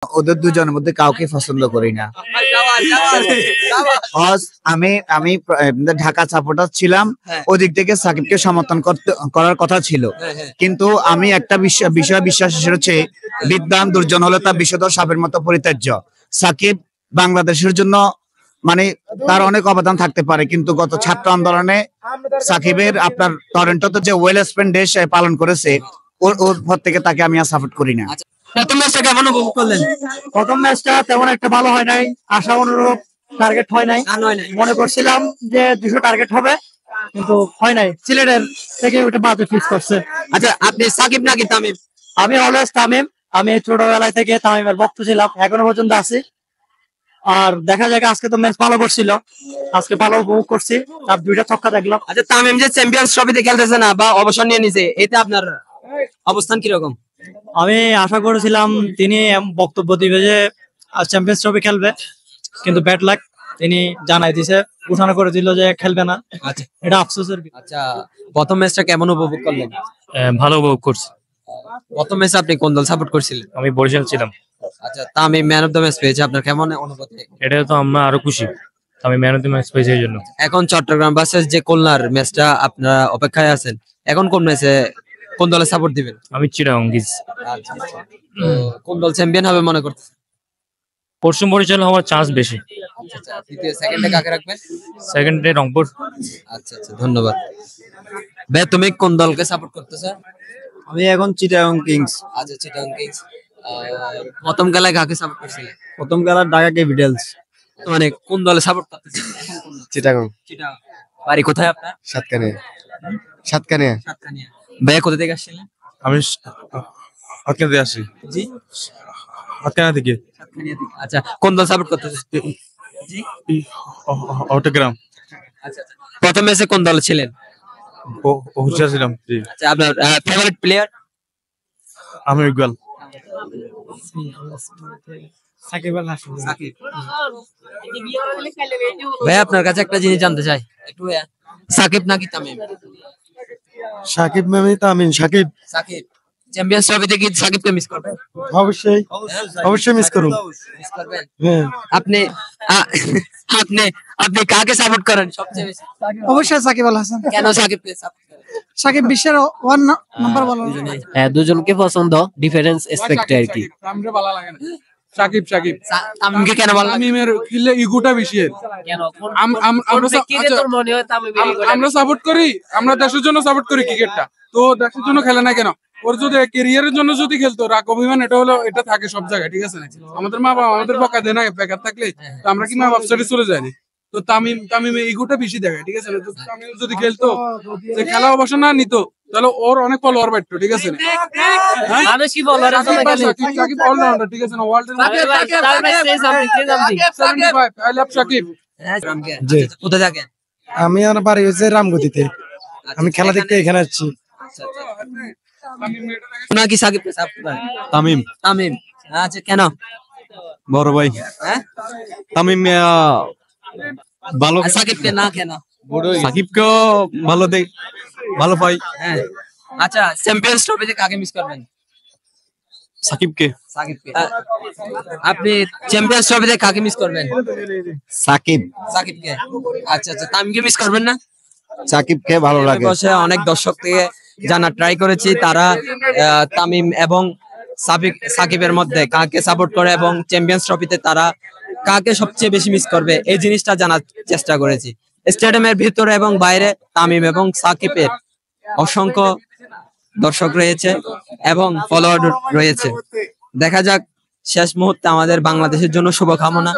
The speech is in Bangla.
ওদের দুজনের মধ্যে কাউকে পছন্দ করি না। আমি আমি ঢাকা সাপোর্টার ছিলাম, ওদিক থেকে সাকিবকে সমর্থন করার কথা ছিল, কিন্তু আমি একটা বিষয় বিশ্বাস হচ্ছে বিদ্যান দুর্জন হলে তার বিষধর সাপের মতো পরিত্যাজ্য। সাকিব বাংলাদেশের জন্য মানে তার অনেক অবদান থাকতে পারে, কিন্তু গত ছাত্র আন্দোলনে সাকিবের আপনার টরন্টোতে যে ওয়েল স্পেন্ড ডে পালন করেছে, ওর পর থেকে তাকে আমি আর সাপোর্ট করি না। প্রথম ম্যাচটা কেমন উপভোগ করলেন? প্রথম ম্যাচটা তেমন একটা ভালো হয় নাই, আশা অনুরূপ টার্গেট হয় নাই। মনে করছিলাম যে 200 টার্গেট হবে, কিন্তু হয় নাই। সিলেটের থেকে ওটা বাজে ফিক্স করছে। আচ্ছা, আপনি সাকিব নাকি তামিম? আমি অলওয়েজ তামিম। আমি ছোটবেলায় থেকে তামিমের ভক্ত ছিলাম, এখনো পর্যন্ত আছি। আর দেখা যাক, আজকে তো ম্যাচ ভালো করছিল, আজকে ভালো উপভোগ করছি, আর 2টা ছক্কা দেখলাম। আচ্ছা, তামিম যে চ্যাম্পিয়ন্স ট্রফিতে খেলতেছে না বা অবসর নিয়ে নিছে, এতে আপনার অবস্থান কিরকম? আমি আশা করেছিলাম তিনি বক্তব্য দিবে যে চ্যাম্পিয়ন্স ট্রফি খেলবে, কিন্তু ব্যাড লাক, তিনি জানাই দিছে, ঘোষণা করে দিল যে খেলবে না। আচ্ছা, এটা আফসোসের। আচ্ছা, প্রথম ম্যাচটা কেমন উপভোগ করলেন? ভালো উপভোগ করছি। প্রথম ম্যাচে আপনি কোন দল সাপোর্ট করছিলেন? আমি বরিশাল ছিলাম। আচ্ছা, Tamim man of the match পেয়েছে, আপনার কেমন অনুভূতি? এটা তো আমরা আরো খুশি, আমি ম্যান অফ দ্য ম্যাচ পেয়েছি এই জন্য। এখন চট্টগ্রাম ভার্সেস যে খুলনার ম্যাচটা আপনারা অপেক্ষায় আছেন, এখন কোন ম্যাচে কোন দলে সাপোর্ট দিবেন? আমি চিটাগং গিজ। আচ্ছা, কোন দল চ্যাম্পিয়ন হবে মনে করতেছেন? পশ্চিম বরিশাল হওয়ার চান্স বেশি। আচ্ছা, দ্বিতীয় সেকেন্ডে কাকে রাখবেন? সেকেন্ডে রংপুর। আচ্ছা, ধন্যবাদ। ভাই, তুমি কোন দলকে সাপোর্ট করতেছো? আমি এখন চিটাগং কিংস। আচ্ছা, চিটাগং কিংস। প্রথম খেলায় কাকে সাপোর্ট করছিলে? প্রথম খেলা ঢাকা ক্যাপিটালস। মানে কোন দলে সাপোর্ট করতেছেন? চিটাগং। চিটাগং। বাড়ি কোথায় আপনার? সাতকানিয়া। সাতকানিয়া। ভাইয়া কোথা থেকে আসছিলেন? আমি সাতকানিয়া থেকে আসছি। জি, সাতকানিয়া থেকে। সাতকানিয়া থেকে। আচ্ছা, কোন দল সাপোর্ট করতেছেন? জি, চট্টগ্রাম। আচ্ছা, প্রথম ম্যাচে কোন দলে ছিলেন? হুশিয়ার ছিলাম। জি। আচ্ছা, আপনার ফেভারিট প্লেয়ার? আমি ইকবাল। সাকিব আল হাসান। সাকিব। ভাই, আপনার কাছে একটা জিনিস জানতে চাই, একটু সাকিব নাকি তামিম? সাকিব মানে তামিম। সাকিব। সাকিব। চ্যাম্পিয়ন্স ট্রফিতে কি সাকিবকে মিস করবেন? অবশ্যই, অবশ্যই মিস করুন। মিস করবেন? হ্যাঁ, আপনি আপনি আপনি কাকে সাপোর্ট করেন সবচেয়ে বেশি? অবশ্যই সাকিব আল হাসান। কেন সাকিবকে সাপোর্ট করেন? সাকিব বিশ্বের 1 নাম্বার বলার। দুজনকে পছন্দ, ডিফারেন্স এসপেক্টে আর কি। তামিমরে ভালো লাগে না। সাকিব সাকিব। তামিমকে কেন ভালো লাগে? তামিমের কিলে ইগোটা বেশি এর। কেন? আমরা সাপোর্ট করি, আমরা দেশের জন্য সাপোর্ট করি ক্রিকেটটা, তো দেশের জন্য খেলে না কেন? ওর যদি ক্যারিয়ারের জন্য যদি খেলতো, রাগ অভিমান এটা হলো, এটা থাকে সব জায়গায়, ঠিক আছে না? আমাদের মা বাবা আমাদের বকা দেয় না বেকার থাকলে, তো আমরা কি মা বাপ ছেড়ে চলে যাই না? তো তামিম ইগোটা বেশি দেখায়, ঠিক আছে না? তো তামিম যদি খেলতো, যে খেলা অবশ্য না নিত, তাহলে ওর অনেক ফলোয়ার বাড়তো, ঠিক আছে না? সাকিব অলরাউন্ডার, ঠিক আছে না? ওয়ার্ল্ডের 75 আই লাভ সাকিব। কোথায় থাকেন? আমি আর বাড়ি হচ্ছে রামগতিতে। আমি খেলা দেখতে এখানে আসছি। নাকি সাকিবকে সাপোর্ট করেন? তামিম। তামিম। আচ্ছা, কেন? বড় ভাই। হ্যাঁ, তামিম ভালো। সাকিবকে না কেন? সাকিবকেও ভালো পাই। হ্যাঁ। আচ্ছা, চ্যাম্পিয়ন্স ট্রফিতে কাকে মিস করবেন? সাকিবকে। সাকিবকে। আপনি চ্যাম্পিয়ন্স ট্রফিতে কাকে মিস করবেন? সাকিব। সাকিবকে। আচ্ছা, তামিমকে মিস করবেন না? সাকিবকে ভালো লাগে। বসে অনেক দর্শক থেকে জানার ট্রাই করেছি, তারা তামিম এবং সাকিবের মধ্যে কাকে সাপোর্ট করে এবং চ্যাম্পিয়ন্স ট্রফিতে তারা কাকে সবচেয়ে বেশি মিস করবে, এই জিনিসটা জানার চেষ্টা করেছি। স্টেডিয়ামের ভিতরে এবং বাইরে তামিম এবং সাকিবের অসংখ্য দর্শক রয়েছে এবং ফলোয়ার রয়েছে। দেখা যাক, শেষ মুহূর্তে আমাদের বাংলাদেশের জন্য শুভকামনা।